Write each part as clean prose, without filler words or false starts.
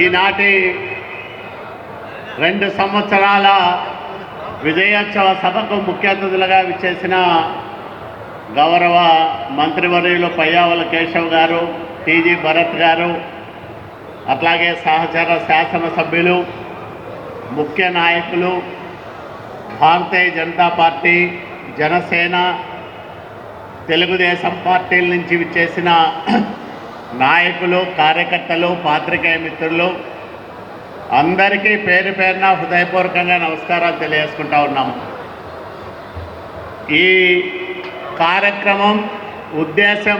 ఈనాటి 2 సంవత్సరాల విజయోత్సవ సభకు ముఖ్య అతిథులుగా విచ్చేసిన గౌరవ మంత్రివర్యులు పయ్యావుల కేశవ్ గారు, టీజీ భరత్ గారు, అట్లాగే సహచర శాసనసభ్యులు, ముఖ్య నాయకులు, భారతీయ జనతా పార్టీ, జనసేన, తెలుగుదేశం పార్టీల నుంచి విచ్చేసిన నాయకులు, కార్యకర్తలు, పాత్రికేయ మిత్రులు అందరికీ పేరు పేరున హృదయపూర్వకంగా నమస్కారాలు తెలియజేసుకుంటా ఉన్నాము. ఈ కార్యక్రమం ఉద్దేశం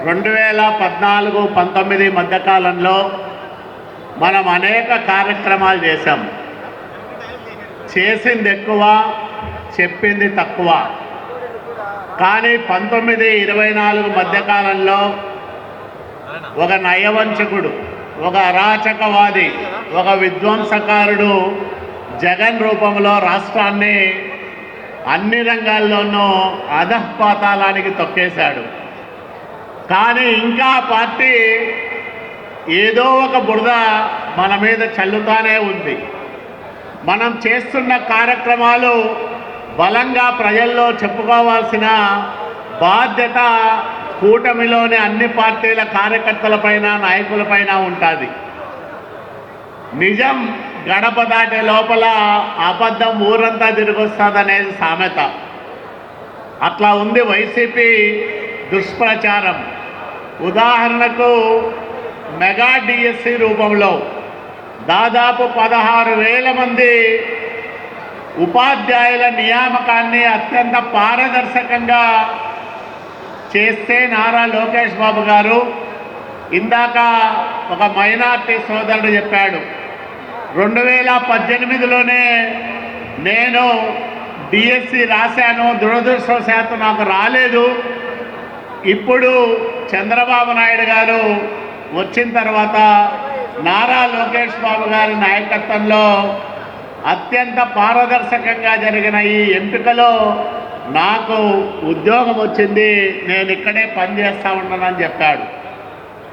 2014-19 మధ్యకాలంలో మనం అనేక కార్యక్రమాలు చేశాం. చేసింది ఎక్కువ, చెప్పింది తక్కువ. కానీ 19-24 మధ్యకాలంలో ఒక నయవంచకుడు, ఒక అరాచకవాది, ఒక విధ్వంసకారుడు జగన్ రూపంలో రాష్ట్రాన్ని అన్ని రంగాల్లోనూ అధఃపాతాళానికి తొక్కేశాడు. కానీ ఇంకా పార్టీ ఏదో ఒక బురద మన మీద చల్లుతానే ఉంది. మనం చేస్తున్న కార్యక్రమాలు బలంగా ప్రజల్లో చెప్పుకోవాల్సిన బాధ్యత కూటమిలోని అన్ని పార్టీల కార్యకర్తలపైన, నాయకులపైన ఉంటుంది. నిజం గడప దాటే లోపల అబద్ధం ఊరంతా తిరిగొస్తుందనేది సామెత. అట్లా ఉంది వైసీపీ దుష్ప్రచారం. ఉదాహరణకు మెగా డిఎస్సి రూపంలో దాదాపు 16,000 మంది ఉపాధ్యాయుల నియామకాన్ని అత్యంత పారదర్శకంగా చేస్తే నారా లోకేష్ బాబు గారు, ఇందాక ఒక మైనార్టీ సోదరుడు చెప్పాడు, 2018లోనే నేను డిఎస్సి రాశాను, దురదృష్టవశాత్తు నాకు రాలేదు. ఇప్పుడు చంద్రబాబు నాయుడు గారు వచ్చిన తర్వాత నారా లోకేష్ బాబు గారి నాయకత్వంలో అత్యంత పారదర్శకంగా జరిగిన ఈ ఎంపికలో నాకు ఉద్యోగం వచ్చింది, నేను ఇక్కడే పనిచేస్తూ ఉన్నానని చెప్పాడు.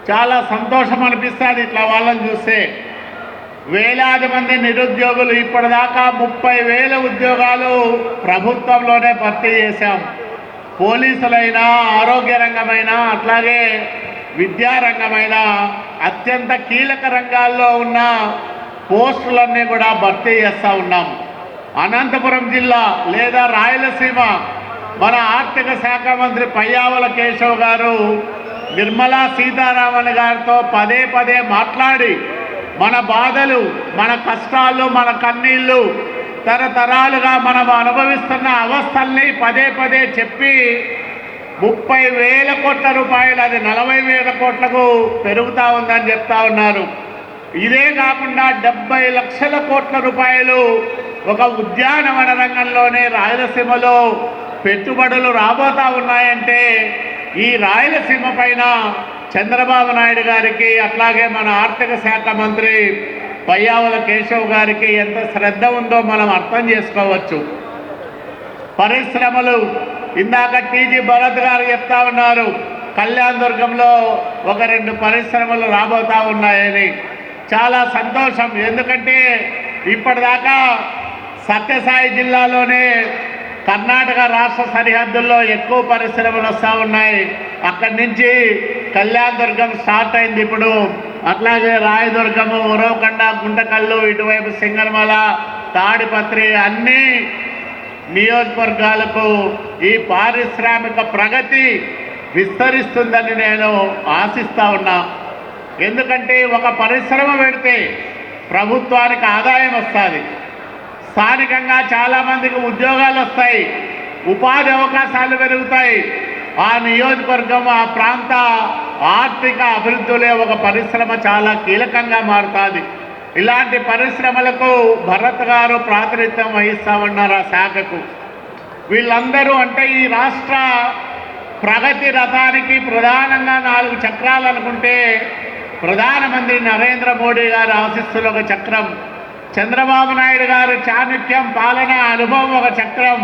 చాలా సంతోషం అనిపిస్తుంది ఇట్లా వాళ్ళని చూస్తే. వేలాది మంది నిరుద్యోగులు, ఇప్పటిదాకా 30,000 ఉద్యోగాలు ప్రభుత్వంలోనే భర్తీ చేశాం. పోలీసులైనా, ఆరోగ్య రంగమైనా, అట్లాగే విద్యారంగమైనా అత్యంత కీలక రంగాల్లో ఉన్న పోస్టులన్నీ కూడా భర్తీ చేస్తూ ఉన్నాం. అనంతపురం జిల్లా లేదా రాయలసీమ, మన ఆర్థిక శాఖ మంత్రి పయ్యావుల కేశవ్ గారు నిర్మలా సీతారామన్ గారితో పదే పదే మాట్లాడి మన బాధలు, మన కష్టాలు, మన కన్నీళ్ళు, తరతరాలుగా మనం అనుభవిస్తున్న అవస్థల్ని పదే పదే చెప్పి 30,000 కోట్ల రూపాయలు, అది 40,000 కోట్లకు పెరుగుతూ ఉందని చెప్తా ఉన్నారు. ఇదే కాకుండా 70 లక్షల కోట్ల రూపాయలు ఒక ఉద్యానవన రంగంలోనే రాయలసీమలో పెట్టుబడులు రాబోతా ఉన్నాయంటే ఈ రాయలసీమ పైన చంద్రబాబు నాయుడు గారికి, అట్లాగే మన ఆర్థిక శాఖ మంత్రి పయ్యావుల కేశవ్ గారికి ఎంత శ్రద్ధ ఉందో మనం అర్థం చేసుకోవచ్చు. పరిశ్రమలు, ఇందాక టీజీ భరత్ గారు చెప్తా ఉన్నారు, కళ్యాణ్ దుర్గంలో ఒక 2 పరిశ్రమలు రాబోతా ఉన్నాయని. చాలా సంతోషం. ఎందుకంటే ఇప్పటిదాకా సత్యసాయి జిల్లాలోనే కర్ణాటక రాష్ట్ర సరిహద్దుల్లో ఎక్కువ పరిశ్రమలు వస్తూ ఉన్నాయి. అక్కడి నుంచి కళ్యాణ్ దుర్గం స్టార్ట్ అయింది ఇప్పుడు. అట్లాగే రాయదుర్గము, ఉరవకొండ, గుంటకల్లు, ఇటువైపు సింగనమల, తాడిపత్రి అన్ని నియోజకవర్గాలకు ఈ పారిశ్రామిక ప్రగతి విస్తరిస్తుందని నేను ఆశిస్తూ ఉన్నా. ఎందుకంటే ఒక పరిశ్రమ పెడితే ప్రభుత్వానికి ఆదాయం వస్తుంది, స్థానికంగా చాలామందికి ఉద్యోగాలు వస్తాయి, ఉపాధి అవకాశాలు పెరుగుతాయి. ఆ నియోజకవర్గం, ఆ ప్రాంత ఆర్థిక అభివృద్ధిలో ఒక పరిశ్రమ చాలా కీలకంగా మారుతుంది. ఇలాంటి పరిశ్రమలకు భరత్ గారు ప్రాతినిధ్యం వహిస్తూ ఉన్నారు ఆ శాఖకు. వీళ్ళందరూ అంటే ఈ రాష్ట్ర ప్రగతి రథానికి ప్రధానంగా 4 చక్రాలు అనుకుంటే ప్రధానమంత్రి నరేంద్ర మోడీ గారి ఆశీస్సులు ఒక చక్రం, చంద్రబాబు నాయుడు గారి చాణక్యం, పాలన అనుభవం ఒక చక్రం,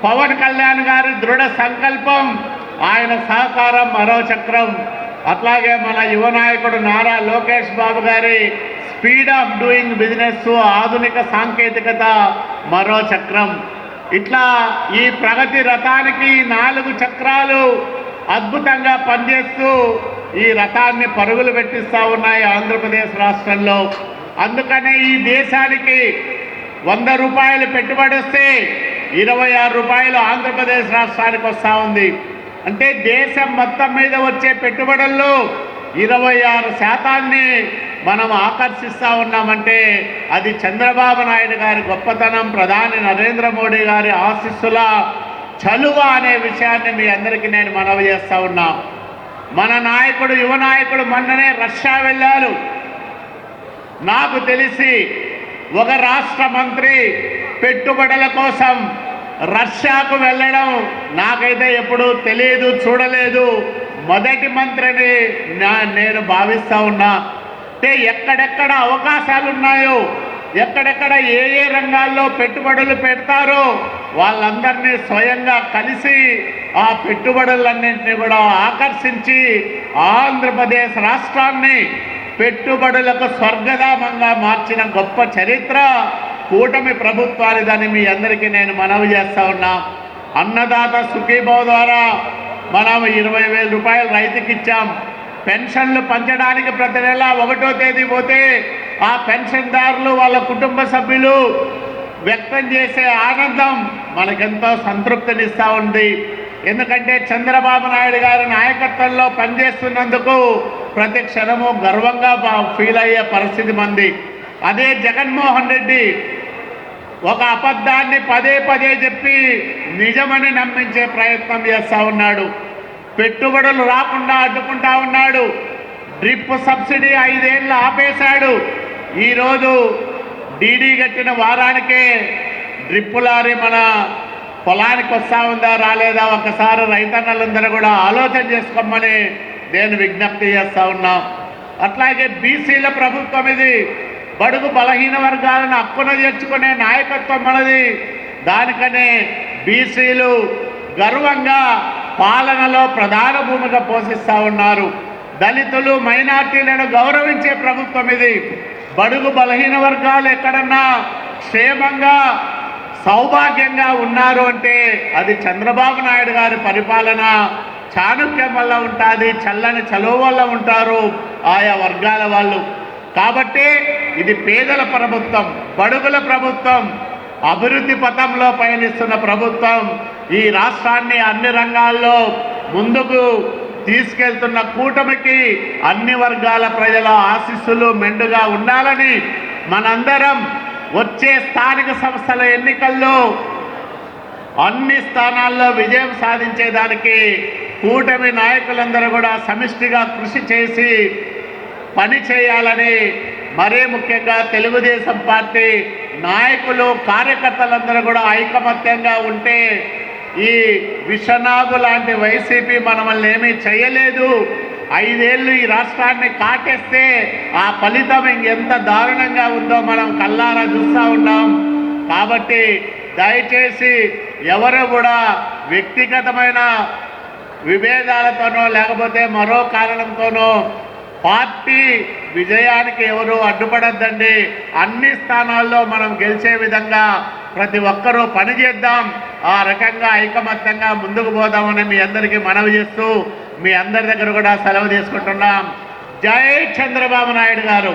పవన్ కళ్యాణ్ గారి దృఢ సంకల్పం, ఆయన సహకారం మరో చక్రం. అట్లాగే మన యువ నాయకుడు నారా లోకేష్ బాబు గారి స్పీడ్ ఆఫ్ డూయింగ్ బిజినెస్, ఆధునిక సాంకేతికత మరో చక్రం. ఇట్లా ఈ ప్రగతి రథానికి 4 చక్రాలు అద్భుతంగా పనిచేస్తూ ఈ రథాన్ని పరుగులు పెట్టిస్తూ ఉన్నాయి ఆంధ్రప్రదేశ్ రాష్ట్రంలో. అందుకనే ఈ దేశానికి 100 రూపాయలు పెట్టుబడి వస్తే 26 రూపాయలు ఆంధ్రప్రదేశ్ రాష్ట్రానికి వస్తూ ఉంది. అంటే దేశం మొత్తం మీద వచ్చే పెట్టుబడుల్లో 26% మనం ఆకర్షిస్తూ ఉన్నామంటే అది చంద్రబాబు నాయుడు గారి గొప్పతనం, ప్రధాని నరేంద్ర మోడీ గారి ఆశీస్సుల చలువ అనే విషయాన్ని మీ అందరికీ నేను మనవి చేస్తూ ఉన్నా. మన నాయకుడు, యువ నాయకుడు మొన్ననే రష్యా వెళ్ళారు. నాకు తెలిసి ఒక రాష్ట్ర మంత్రి పెట్టుబడుల కోసం రష్యాకు వెళ్ళడం నాకైతే ఎప్పుడూ తెలియదు, చూడలేదు. మొదటి మంత్రిని నేను భావిస్తూ ఉన్నా. అంటే ఎక్కడెక్కడ అవకాశాలు ఉన్నాయో, ఎక్కడెక్కడ ఏ ఏ రంగాల్లో పెట్టుబడులు పెడతారో వాళ్ళందరినీ స్వయంగా కలిసి ఆ పెట్టుబడులన్నింటినీ కూడా ఆకర్షించి ఆంధ్రప్రదేశ్ రాష్ట్రాన్ని పెట్టుబడులకు స్వర్గధామంగా మార్చిన గొప్ప చరిత్ర కూటమి ప్రభుత్వానిదని మీ అందరికీ నేను మనవి చేస్తూ ఉన్నా. అన్నదాత సుఖీభావ ద్వారా మనం 20,000 రూపాయలు రైతుకి ఇచ్చాం. పెన్షన్లు పంచడానికి ప్రతి నెల 1వ తేదీ పోతే ఆ పెన్షన్దారులు వాళ్ళ కుటుంబ సభ్యులు వ్యక్తం చేసే ఆనందం మనకెంతో సంతృప్తినిస్తూ ఉంది. ఎందుకంటే చంద్రబాబు నాయుడు గారి నాయకత్వంలో పనిచేస్తున్నందుకు ప్రతి క్షణము గర్వంగా ఫీల్ అయ్యే పరిస్థితి మంది. అదే జగన్మోహన్ రెడ్డి ఒక అబద్ధాన్ని పదే పదే చెప్పి నిజమని నమ్మించే ప్రయత్నం చేస్తూ ఉన్నాడు. పెట్టుబడులు రాకుండా అడ్డుకుంటా ఉన్నాడు. డ్రిప్ సబ్సిడీ 5 ఏళ్ళు ఆపేశాడు. ఈరోజు డీడీ కట్టిన వారానికే డ్రిప్ లారీ మన పొలానికి వస్తూ ఉందా రాలేదా ఒకసారి రైతన్నలందరూ కూడా ఆలోచన చేసుకోమని నేను విజ్ఞప్తి చేస్తూ ఉన్నా. అట్లాగే బీసీల ప్రభుత్వం ఇది. బడుగు బలహీన వర్గాలను హక్కున చేర్చుకునే నాయకత్వం మనది. దానికనే బీసీలు గర్వంగా పాలనలో ప్రధాన భూమిక పోషిస్తూ ఉన్నారు. దళితులు, మైనార్టీలను గౌరవించే ప్రభుత్వం ఇది. బడుగు బలహీన వర్గాలు ఎక్కడన్నా క్షేమంగా సౌభాగ్యంగా ఉన్నారు అంటే అది చంద్రబాబు నాయుడు గారి పరిపాలన చాణుక్యం వల్ల ఉంటుంది, చల్లని చలువ వల్ల ఉంటారు ఆయా వర్గాల వాళ్ళు. కాబట్టి ఇది పేదల ప్రభుత్వం, బడుగుల ప్రభుత్వం, అభివృద్ధి పథంలో పయనిస్తున్న ప్రభుత్వం. ఈ రాష్ట్రాన్ని అన్ని రంగాల్లో ముందుకు తీసుకెళ్తున్న కూటమికి అన్ని వర్గాల ప్రజల ఆశీస్సులు మెండుగా ఉండాలని మనందరం వచ్చే స్థానిక సంస్థల ఎన్నికల్లో అన్ని స్థానాల్లో విజయం సాధించేదానికి కూటమి నాయకులందరూ కూడా సమిష్టిగా కృషి చేసి పని చేయాలని, మరీ ముఖ్యంగా తెలుగుదేశం పార్టీ నాయకులు, కార్యకర్తలందరూ కూడా ఐకమత్యంగా ఉంటే ఈ విషనాగు లాంటి వైసీపీ మనల్ని ఏమీ చేయలేదు. 5 ఏళ్ళు ఈ రాష్ట్రాన్ని కాటేస్తే ఆ ఫలితం ఇంకెంత దారుణంగా ఉందో మనం కళ్ళారా చూస్తూ ఉన్నాం. కాబట్టి దయచేసి ఎవరు కూడా వ్యక్తిగతమైన విభేదాలతోనో లేకపోతే మరో కారణంతోనో పార్టీ విజయానికి ఎవరు అడ్డుపడద్దండి. అన్ని స్థానాల్లో మనం గెలిచే విధంగా ప్రతి ఒక్కరూ పనిచేద్దాం. ఆ రకంగా ఐకమత్యంగా ముందుకు పోదామని మీ అందరికీ మనవి చేస్తూ మీ అందరి దగ్గర కూడా సెలవు తీసుకుంటున్నాం. జై చంద్రబాబు నాయుడు గారు.